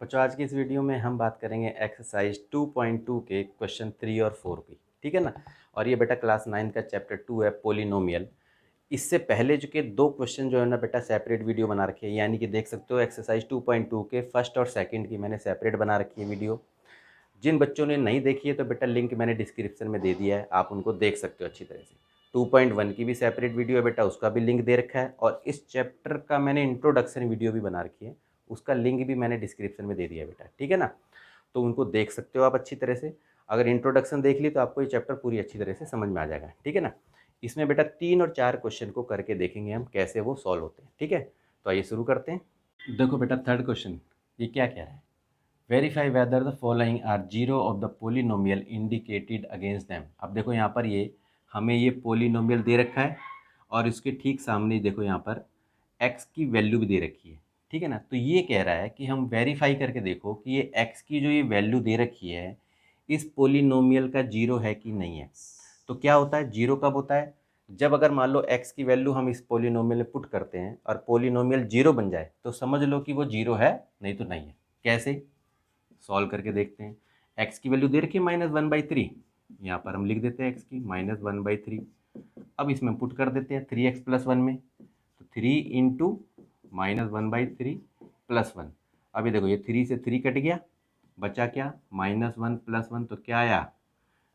बच्चों आज की इस वीडियो में हम बात करेंगे एक्सरसाइज 2.2 के क्वेश्चन 3 और 4 की। ठीक है ना। और ये बेटा क्लास 9 का चैप्टर 2 है पोलिनोमियल। इससे पहले जो के दो क्वेश्चन जो है ना बेटा सेपरेट वीडियो बना रखी है, यानी कि देख सकते हो एक्सरसाइज 2.2 के फर्स्ट और सेकंड की मैंने सेपरेट बना रखी है वीडियो। जिन बच्चों ने नहीं देखी है तो बेटा लिंक मैंने डिस्क्रिप्शन में दे दिया है, आप उनको देख सकते हो अच्छी तरह से। 2.1 की भी सेपरेट वीडियो है बेटा, उसका भी लिंक दे रखा है। और इस चैप्टर का मैंने इंट्रोडक्शन वीडियो भी बना रखी है, उसका लिंक भी मैंने डिस्क्रिप्शन में दे दिया बेटा। ठीक है ना। तो उनको देख सकते हो आप अच्छी तरह से। अगर इंट्रोडक्शन देख ली तो आपको ये चैप्टर पूरी अच्छी तरह से समझ में आ जाएगा। ठीक है ना। इसमें बेटा 3 और 4 क्वेश्चन को करके देखेंगे हम कैसे वो सॉल्व होते हैं। ठीक है, तो आइए शुरू करते हैं। देखो बेटा थर्ड क्वेश्चन ये क्या कह रहा है, verify whether the following are zero of the polynomial indicated against them. अब देखो यहाँ पर ये हमें ये पोलिनोमियल दे रखा है और इसके ठीक सामने देखो यहाँ पर x की वैल्यू भी दे रखी है। ठीक है ना। तो ये कह रहा है कि हम वेरीफाई करके देखो कि ये x की जो ये वैल्यू दे रखी है इस पोलिनोमियल का जीरो है कि नहीं है। तो क्या होता है, जीरो कब होता है, जब अगर मान लो x की वैल्यू हम इस पोलिनोमियल में पुट करते हैं और पोलिनोमियल जीरो बन जाए तो समझ लो कि वो जीरो है, नहीं तो नहीं है। कैसे सॉल्व करके देखते हैं। x की वैल्यू दे रखी है -1/3, यहाँ पर हम लिख देते हैं x की -1/3। अब इसमें पुट कर देते हैं 3x+1 में, तो 3 इंटू -1/3 +1। अभी देखो ये 3 से 3 कट गया, बचा क्या -1 + 1, तो क्या आया,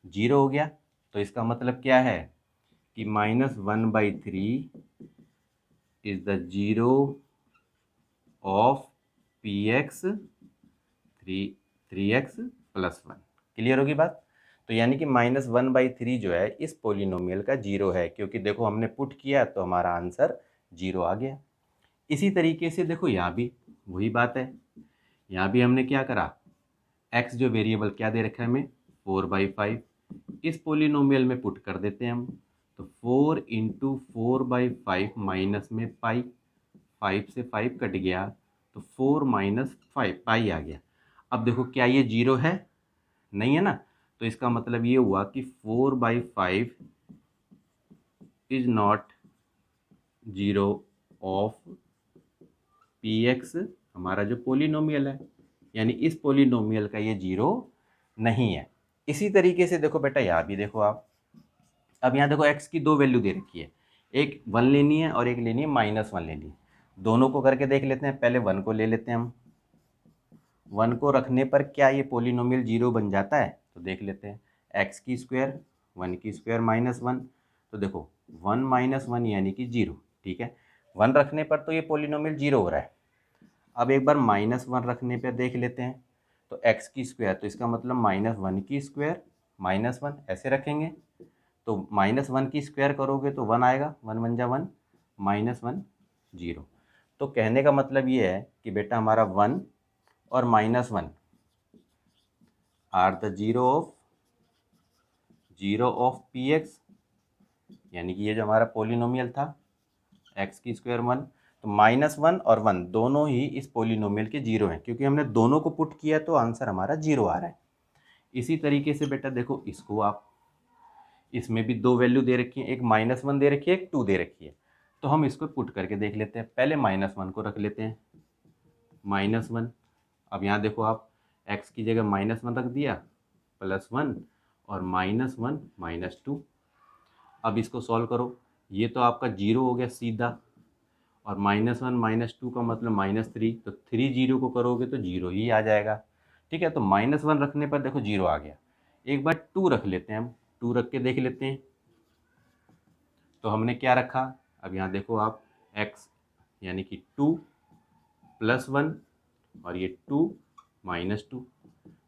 जीरो हो गया। तो इसका मतलब क्या है कि -1/3 is the zero of px 3x+1। Clear होगी बात। तो यानी कि -1/3 जो है इस पोलिनोमियल का जीरो है, क्योंकि देखो हमने पुट किया तो हमारा आंसर जीरो आ गया। इसी तरीके से देखो यहाँ भी वही बात है, यहाँ भी हमने क्या करा, x जो वेरिएबल क्या दे रखा है हमें 4/5, इस पोलिनोमियल में पुट कर देते हैं हम। तो 4 इंटू 4/5 माइनस में पाई, 5 से 5 कट गया तो 4 - 5 पाई आ गया। अब देखो क्या ये जीरो है, नहीं है ना। तो इसका मतलब ये हुआ कि 4/5 is not zero of px, हमारा जो पोलिनोमियल है, यानी इस पोलिनोमियल का ये जीरो नहीं है। इसी तरीके से देखो बेटा यहाँ भी देखो आप, अब यहाँ देखो x की दो वैल्यू दे रखी है, एक 1 लेनी है और एक लेनी है -1 लेनी है। दोनों को करके देख लेते हैं। पहले 1 को ले लेते हैं हम, 1 को रखने पर क्या ये पोलिनोमियल जीरो बन जाता है, तो देख लेते हैं। x की स्क्वायर 1 की स्क्वायर -1, तो देखो 1 - 1 यानी कि जीरो। ठीक है, 1 रखने पर तो ये पोलिनोमियल जीरो हो रहा है। अब एक बार -1 रखने पर देख लेते हैं, तो x की स्क्वायर, तो इसका मतलब -1 की स्क्वायर -1 ऐसे रखेंगे। तो -1 की स्क्वायर करोगे तो 1 आएगा, 1 × 1 -1 जीरो। तो कहने का मतलब ये है कि बेटा हमारा 1 और -1 are the zero of px, यानी कि ये जो हमारा पोलिनोमियल था x की स्क्वायर 1, तो -1 और 1 दोनों ही इस पोलिनोमियल के जीरो हैं, क्योंकि हमने दोनों को पुट किया तो आंसर हमारा जीरो आ रहा है। इसी तरीके से बेटा देखो इसको आप, इसमें भी दो वैल्यू दे रखी है, एक -1 दे रखी है, एक 2 दे रखी है। तो हम इसको पुट करके देख लेते हैं। पहले -1 को रख लेते हैं, -1। अब यहाँ देखो आप x की जगह -1 रख दिया, +1 और -1 -2। अब इसको सॉल्व करो, ये तो आपका जीरो हो गया सीधा, और -1 -2 का मतलब -3, तो 3 जीरो को करोगे तो जीरो ही आ जाएगा। ठीक है, तो -1 रखने पर देखो जीरो आ गया। एक बार 2 रख लेते हैं हम, 2 रख के देख लेते हैं। तो हमने क्या रखा, अब यहाँ देखो आप x यानी कि 2 + 1 और ये 2 -2,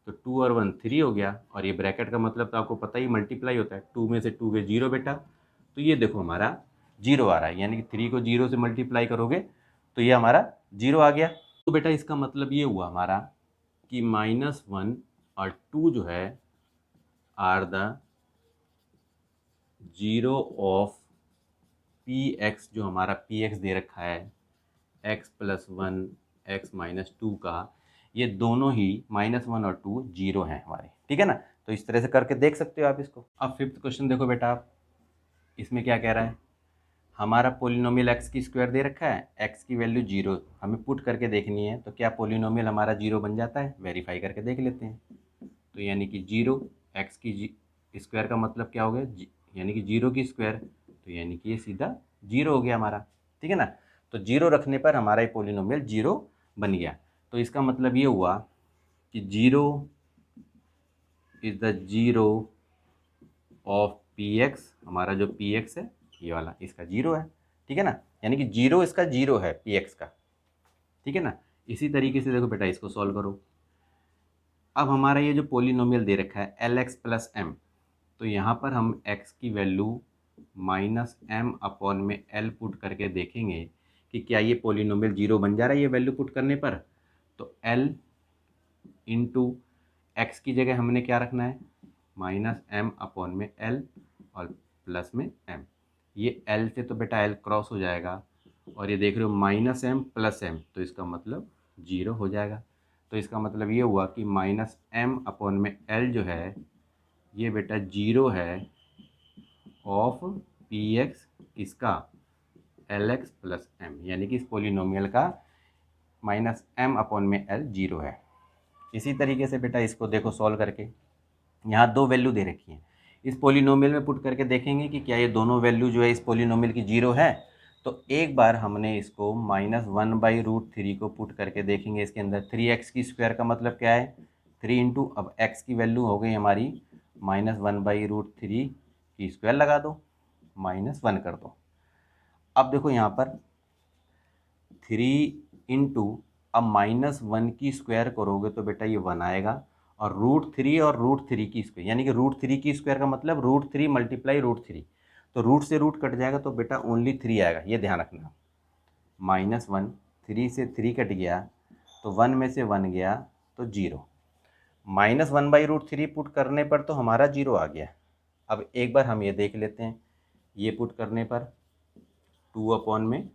तो 2 और 1 3 हो गया। और ये ब्रैकेट का मतलब तो आपको पता ही मल्टीप्लाई होता है, 2 में से 2 गए जीरो बेटा। तो ये देखो हमारा जीरो आ रहा है, यानी कि 3 को जीरो से मल्टीप्लाई करोगे तो ये हमारा जीरो आ गया। तो बेटा इसका मतलब ये हुआ हमारा कि -1 और 2 जो है are the zero of px, जो हमारा px दे रखा है x+1 x-2 का, ये दोनों ही -1 और 2 जीरो हैं हमारे। ठीक है ना। तो इस तरह से करके देख सकते हो आप इसको। अब फिफ्थ क्वेश्चन देखो बेटा आप, इसमें क्या कह रहा है, हमारा पोलिनोमियल एक्स की स्क्वायर दे रखा है, एक्स की वैल्यू 0 हमें पुट करके देखनी है, तो क्या पोलिनोमियल हमारा 0 बन जाता है? वेरीफाई करके देख लेते हैं। तो यानी कि 0 एक्स की स्क्वायर का मतलब क्या हो गया, यानी कि 0 की स्क्वायर, तो यानी कि ये सीधा 0 हो गया हमारा, ठीक है ना। तो 0 रखने पर हमारा ये पोलिनोमियल 0 बन गया। तो इसका मतलब ये हुआ कि 0 is the 0 of P x, हमारा जो पी एक्स है ये वाला इसका 0 है, ठीक है ना। यानी कि 0 इसका 0 है पी एक्स का, ठीक है ना। इसी तरीके से देखो बेटा इसको सॉल्व करो। अब हमारा ये जो पोलिनोमियल दे रखा है एल एक्स प्लस एम, तो यहाँ पर हम x की वैल्यू माइनस एम अपॉन में l पुट करके देखेंगे कि क्या ये पोलिनोमियल 0 बन जा रहा है ये वैल्यू पुट करने पर। तो l इंटू एक्स की जगह हमने क्या रखना है, माइनस एम अपॉन में l और प्लस में m। ये l से तो बेटा l क्रॉस हो जाएगा, और ये देख रहे हो माइनस एम प्लस एम, तो इसका मतलब 0 हो जाएगा। तो इसका मतलब ये हुआ कि माइनस एम अपॉन में l जो है ये बेटा 0 है ऑफ पी एक्स इसका एल एक्स प्लस एम, यानी कि इस पोलिनोमियल का माइनस एम अपॉन में एल 0 है। इसी तरीके से बेटा इसको देखो सॉल्व करके, यहाँ दो वैल्यू दे रखी हैं, इस पोलिनोमियल में पुट करके देखेंगे कि क्या ये दोनों वैल्यू जो है इस पोलिनोमियल की 0 है। तो एक बार हमने इसको -1/√3 को पुट करके देखेंगे इसके अंदर। 3x की स्क्वायर का मतलब क्या है, 3 इंटू, अब x की वैल्यू हो गई हमारी -1/√3 की स्क्वायर लगा दो, -1 कर दो। अब देखो यहाँ पर 3 इंटू, अब -1 की स्क्वायर करोगे तो बेटा ये 1 आएगा, और √3 और √3 की स्क्वायर, यानी कि √3 की स्क्वायर का मतलब √3 मल्टीप्लाई √3, तो रूट से रूट कट जाएगा तो बेटा ओनली 3 आएगा, ये ध्यान रखना। -1, 3 से 3 कट गया तो 1 में से 1 गया तो 0, -1/√3 पुट करने पर तो हमारा 0 आ गया। अब एक बार हम ये देख लेते हैं, ये पुट करने पर 2 अपॉन में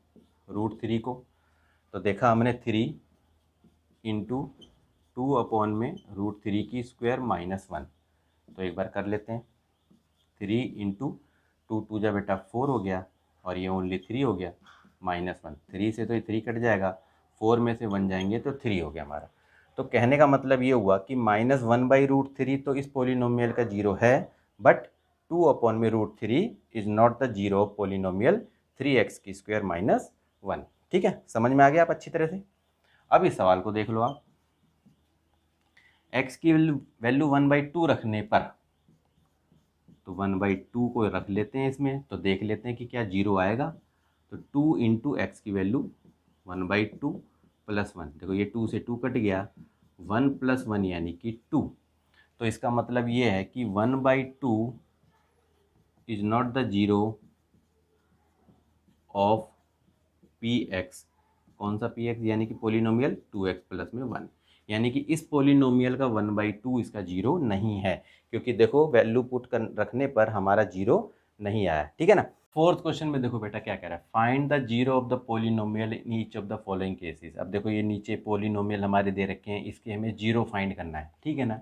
√3 को, तो देखा हमने 3 इंटू 2 अपॉन में √3 की स्क्वायर -1, तो एक बार कर लेते हैं। 3 इंटू 2 2 जा बेटा 4 हो गया, और ये ओनली 3 हो गया, -1, 3 से तो ये 3 कट जाएगा, 4 में से 1 जाएंगे तो 3 हो गया हमारा। तो कहने का मतलब ये हुआ कि -1/√3 तो इस पोलिनोमियल का 0 है, बट 2 अपॉन में √3 is not the 0 of polynomial 3x की स्क्वायर -1। ठीक है, समझ में आ गया आप अच्छी तरह से। अब इस सवाल को देख लो आप, x की वैल्यू 1/2 रखने पर, तो 1/2 को रख लेते हैं इसमें, तो देख लेते हैं कि क्या 0 आएगा। तो 2 इंटू एक्स की वैल्यू 1/2 प्लस 1, देखो ये 2 से 2 कट गया, 1 + 1 यानी कि 2, तो इसका मतलब ये है कि 1/2 is not the 0 of P x. कौन सा पी एक्स, यानी कि पोलिनोमियल 2x प्लस में 1, यानी कि इस पोलिनोमियल का 1/2 इसका 0 नहीं है, क्योंकि देखो वैल्यू पुट कर रखने पर हमारा 0 नहीं आया, ठीक है ना। फोर्थ क्वेश्चन में देखो बेटा क्या कह रहा है, find the 0 of the polynomial in each of the following cases. अब देखो ये नीचे पोलिनोमियल हमारे दे रखे हैं, इसके हमें 0 फाइंड करना है, ठीक है ना।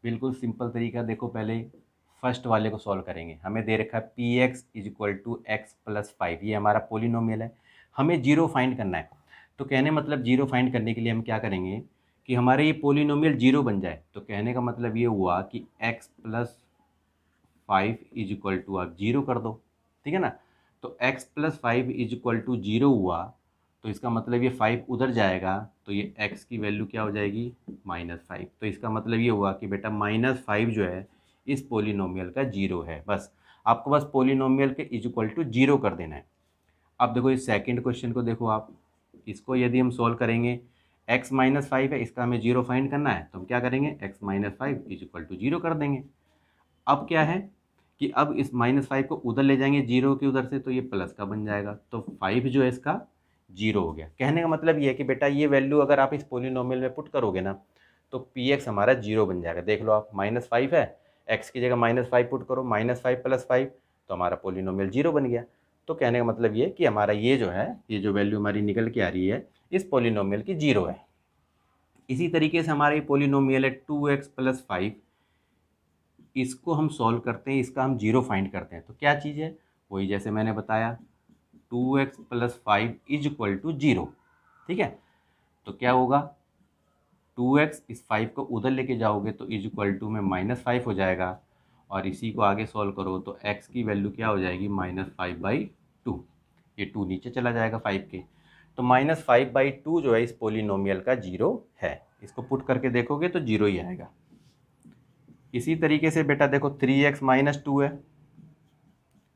बिल्कुल सिंपल तरीका, देखो पहले फर्स्ट वाले को सॉल्व करेंगे। हमें दे रखा है p x is equal to x plus 5, ये हमारा पोलिनोमियल है, हमें 0 फाइंड करना है। तो कहने मतलब 0 फाइंड करने के लिए हम क्या करेंगे कि हमारे ये पोलिनोमियल 0 बन जाए। तो कहने का मतलब ये हुआ कि x plus 5 is equal to आप 0 कर दो, ठीक है ना। तो x plus 5 is equal to 0 हुआ, तो इसका मतलब ये 5 उधर जाएगा, तो ये x की वैल्यू क्या हो जाएगी, -5। तो इसका मतलब ये हुआ कि बेटा -5 जो है इस पोलिनोमियल का 0 है। बस आपको बस पोलिनोमियल के इज इक्वल टू 0 कर देना है। अब देखो इस सेकंड क्वेश्चन को देखो आप, इसको यदि हम सॉल्व करेंगे, x -5 है, इसका हमें 0 फाइंड करना है, तो हम क्या करेंगे, x -5 इज इक्वल टू 0 कर देंगे। अब क्या है कि अब इस -5 को उधर ले जाएंगे 0 के उधर से, तो ये प्लस का बन जाएगा, तो 5 जो है इसका 0 हो गया। कहने का मतलब ये है कि बेटा ये वैल्यू अगर आप इस पोलिनोमियल में पुट करोगे ना, तो पी एक्स हमारा 0 बन जाएगा। देख लो आप, -5 है, x की जगह -5 पुट करो, -5 + 5, तो हमारा पोलिनोमियल 0 बन गया। तो कहने का मतलब ये कि हमारा ये जो है, ये जो वैल्यू हमारी निकल के आ रही है इस पोलिनोमियल की 0 है। इसी तरीके से हमारा ये पोलिनोमियल है 2x + 5, इसको हम सॉल्व करते हैं, इसका हम 0 फाइंड करते हैं। तो क्या चीज़ है, वही जैसे मैंने बताया 2x plus 5 is equal to 0। ठीक है, तो क्या होगा, 2x इस 5 को उधर लेके जाओगे तो इज इक्वल टू में -5 हो जाएगा, और इसी को आगे सॉल्व करो तो x की वैल्यू क्या हो जाएगी, -5/2। ये 2 नीचे चला जाएगा 5 के, तो -5/2 जो है इस पोलिनोमियल का 0 है। इसको पुट करके देखोगे तो 0 ही आएगा। इसी तरीके से बेटा देखो 3x-2 है,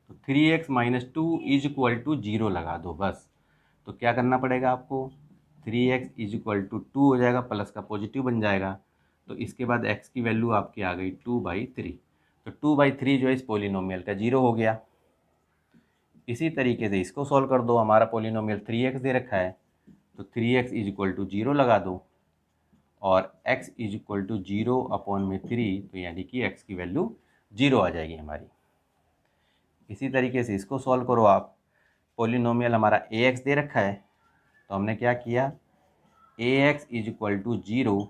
तो 3x-2 इज इक्वल टू 0 लगा दो बस। तो क्या करना पड़ेगा आपको, 3x इज इक्वल टू 2 हो जाएगा, प्लस का पॉजिटिव बन जाएगा, तो इसके बाद x की वैल्यू आपकी आ गई 2/3। तो 2/3 जो है इस पोलिनोमियल का 0 हो गया। इसी तरीके से इसको सॉल्व कर दो, हमारा पोलिनोमियल 3x दे रखा है, तो 3x इज इक्वल टू 0 लगा दो, और x इज इक्वल टू 0/3, तो यानी कि x की वैल्यू 0 आ जाएगी हमारी। इसी तरीके से इसको सॉल्व करो आप, पोलिनोमियल हमारा ax दे रखा है, तो हमने क्या किया, ax इज इक्वल टू 0,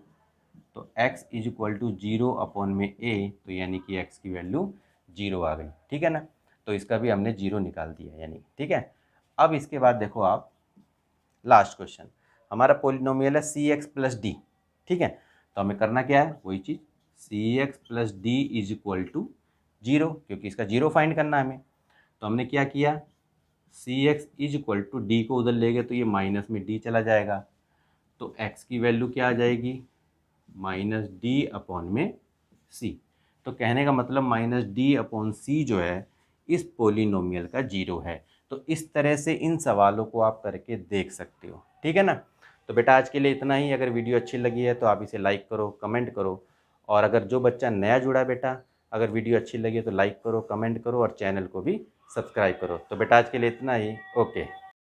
तो x is equal to 0/a, तो यानी कि x की वैल्यू 0 आ गई। ठीक है ना, तो इसका भी हमने 0 निकाल दिया यानी। ठीक है, अब इसके बाद देखो आप लास्ट क्वेश्चन, हमारा पोलिनोमियल है cx प्लस डी। ठीक है, तो हमें करना क्या है, वही चीज़, cx plus d is equal to 0, क्योंकि इसका 0 फाइंड करना है हमें। तो हमने क्या किया, cx is equal to d को उधर ले गए तो ये माइनस में d चला जाएगा, तो x की वैल्यू क्या आ जाएगी, -d/c। तो कहने का मतलब -d/c जो है इस पोलिनोमियल का 0 है। तो इस तरह से इन सवालों को आप करके देख सकते हो। ठीक है ना, तो बेटा आज के लिए इतना ही। अगर वीडियो अच्छी लगी है तो आप इसे लाइक करो, कमेंट करो, और अगर जो बच्चा नया जुड़ा है बेटा, अगर वीडियो अच्छी लगी है तो लाइक करो, कमेंट करो, और चैनल को भी सब्सक्राइब करो। तो बेटा आज के लिए इतना ही, ओके।